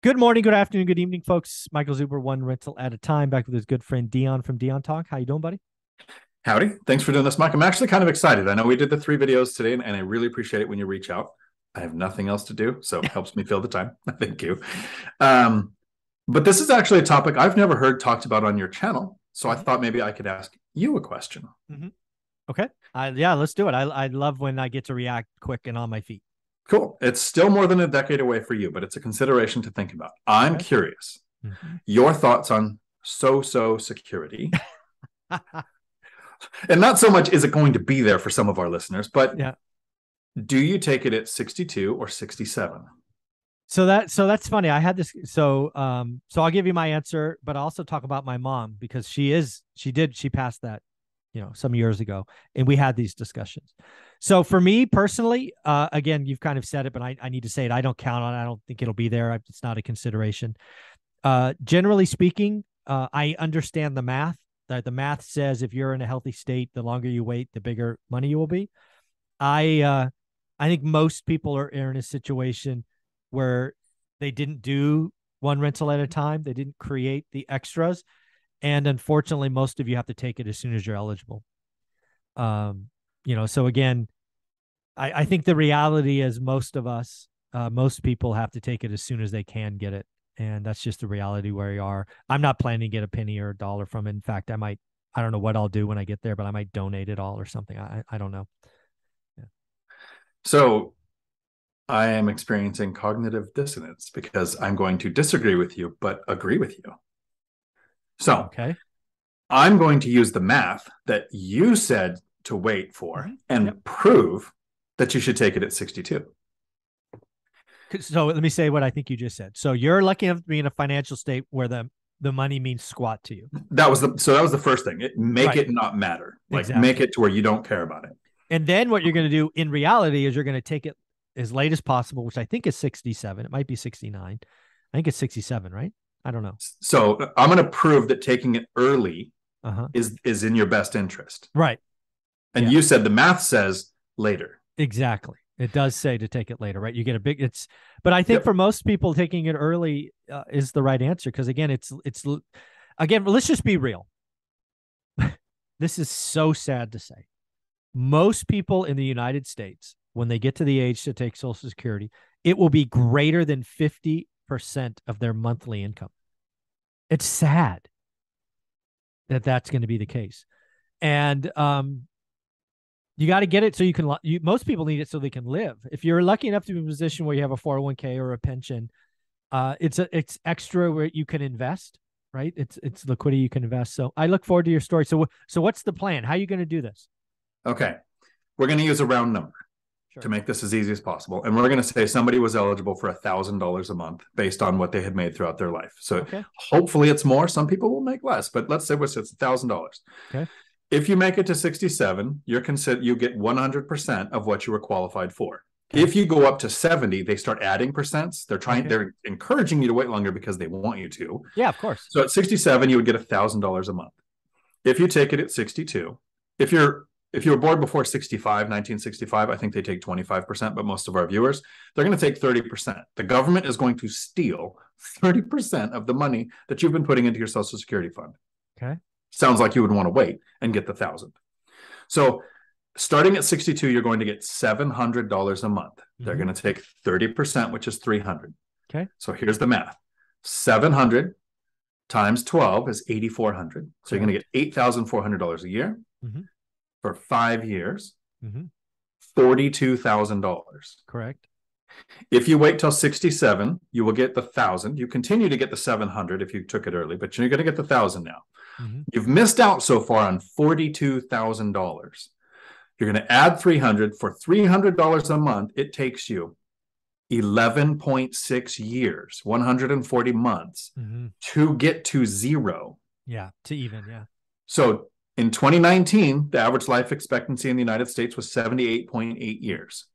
Good morning, good afternoon, good evening, folks. Michael Zuber, one rental at a time, back with his good friend Dion from Dion Talk. How you doing, buddy? Howdy. Thanks for doing this, Mike. I'm actually kind of excited. I know we did the 3 videos today, and I really appreciate it when you reach out. I have nothing else to do, so it helps me fill the time. Thank you. Um, but this is actually a topic I've never heard talked about on your channel, so I thought maybe I could ask you a question. Mm-hmm. Okay. Yeah, let's do it. I love when I get to react quick and on my feet. Cool. It's still more than a decade away for you, but it's a consideration to think about. I'm Okay. curious. Mm-hmm. Your thoughts on so security. And not so much is it going to be there for some of our listeners, but Yeah. do you take it at 62 or 67? So that's funny. I had this. So I'll give you my answer, but I'll also talk about my mom because she passed that, some years ago, and we had these discussions. So for me personally, again, you've kind of said it, but I need to say it. I don't count on it. I don't think it'll be there. It's not a consideration. Generally speaking, I understand the math. That the math says if you're in a healthy state, the longer you wait, the bigger money you will be. I think most people are in a situation where they didn't do one rental at a time. They didn't create the extras, and unfortunately, most of you have to take it as soon as you're eligible. So again, I think the reality is most of us, most people have to take it as soon as they can get it. And that's just the reality where you are. I'm not planning to get a penny or a dollar from it. In fact, I don't know what I'll do when I get there, but I might donate it all or something. I don't know. Yeah. So I am experiencing cognitive dissonance because I'm going to disagree with you, but agree with you. So Okay. I'm going to use the math that you said to wait for and Yep. prove that you should take it at 62. So let me say what I think you just said. So you're lucky enough to be in a financial state where the money means squat to you. That was the first thing. Make Right. it not matter. Like make Exactly. it to where you don't care about it. And then what you're going to do in reality is you're going to take it as late as possible, which I think is 67. It might be 69. I think it's 67, right? I don't know. So I'm going to prove that taking it early Uh-huh. is in your best interest. Right. And Yeah, you said the math says later. exactly. It does say to take it later, right? You get a big, but I think Yep. for most people, taking it early is the right answer. Cause again, again, let's just be real. This is so sad to say. Most people in the United States, when they get to the age to take Social Security, it will be greater than 50% of their monthly income. It's sad that that's going to be the case. And you got to get it so you can, most people need it so they can live. If you're lucky enough to be in a position where you have a 401k or a pension, it's extra where you can invest, right? It's liquidity you can invest. So I look forward to your story. So what's the plan? How are you going to do this? Okay. We're going to use a round number Sure. to make this as easy as possible. And we're going to say somebody was eligible for $1,000 a month based on what they had made throughout their life. So Okay. hopefully it's more. Some people will make less, but let's say it's $1,000. Okay. If you make it to 67, you get 100% of what you were qualified for. Okay. If you go up to 70, they start adding percents. Okay. They're encouraging you to wait longer because they want you to. Yeah, of course. So at 67, you would get $1,000 a month. If you take it at 62, if you were born before 1965, I think they take 25%, but most of our viewers, they're going to take 30%. The government is going to steal 30% of the money that you've been putting into your Social Security fund. Okay. Sounds like you would want to wait and get the 1,000. So starting at 62, you're going to get $700 a month. They're going to take 30%, which is 300. Okay. So here's the math. 700 times 12 is 8,400. So you're going to get $8,400 a year for 5 years, $42,000. Correct. If you wait till 67, you will get the 1,000. You continue to get the 700 if you took it early, but you're going to get the 1,000 now. You've missed out so far on $42,000. You're going to add 300 for $300 a month. It takes you 11.6 years, 140 months to get to zero. Yeah, to even, yeah. So in 2019, the average life expectancy in the United States was 78.8 years.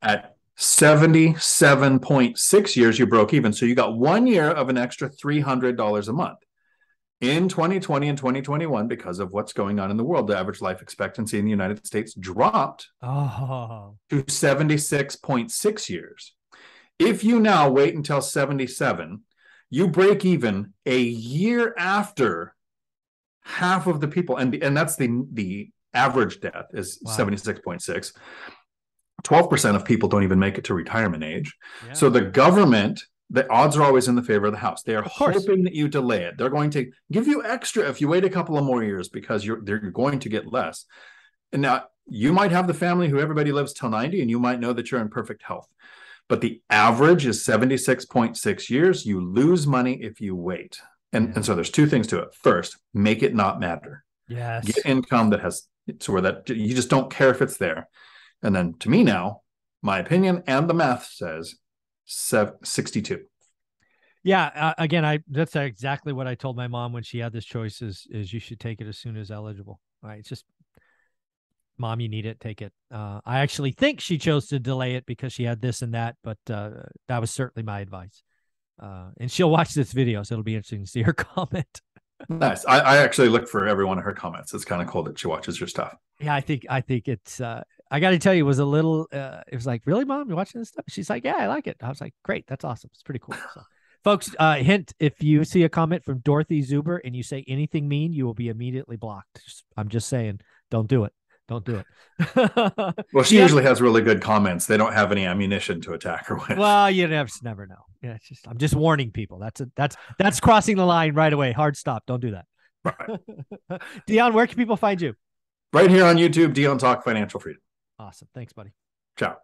At 77.6 years, you broke even. So you got 1 year of an extra $300 a month. In 2020 and 2021, because of what's going on in the world, the average life expectancy in the United States dropped to 76.6 years. If you now wait until 77, you break even a year after half of the people, and that's the average death is Wow. 76.6. 12% of people don't even make it to retirement age. Yeah. So the government, the odds are always in the favor of the house. They are Of course. hoping that you delay it. They're going to give you extra if you wait a couple of more years because they're going to get less. And now you might have the family who everybody lives till 90, and you might know that you're in perfect health. But the average is 76.6 years. You lose money if you wait. And so there's two things to it. First, make it not matter. Yes. Get income that has, so where that you just don't care if it's there. And then to me now, my opinion and the math says 62. Yeah. Again, that's exactly what I told my mom when she had this choice is you should take it as soon as eligible. All right. It's just, Mom, you need it, take it. I actually think she chose to delay it because she had this and that, but that was certainly my advice. And she'll watch this video, so it'll be interesting to see her comment. Nice. I actually look for every one of her comments. It's kind of cool that she watches your stuff. Yeah, I think it's I got to tell you, it was a little it was like, really, Mom, you're watching this stuff? She's like, yeah, I like it. I was like, great, that's awesome. It's pretty cool. So folks, hint, if you see a comment from Dorothy Zuber and you say anything mean, you will be immediately blocked. I'm just saying, don't do it. Don't do it. Well, she usually has really good comments. They don't have any ammunition to attack her with. Well, you never know. Yeah, it's just, I'm just warning people. That's crossing the line right away. Hard stop. Don't do that. Right. Dion, where can people find you? Right here on YouTube, Dion Talk Financial Freedom. Awesome. Thanks, buddy. Ciao.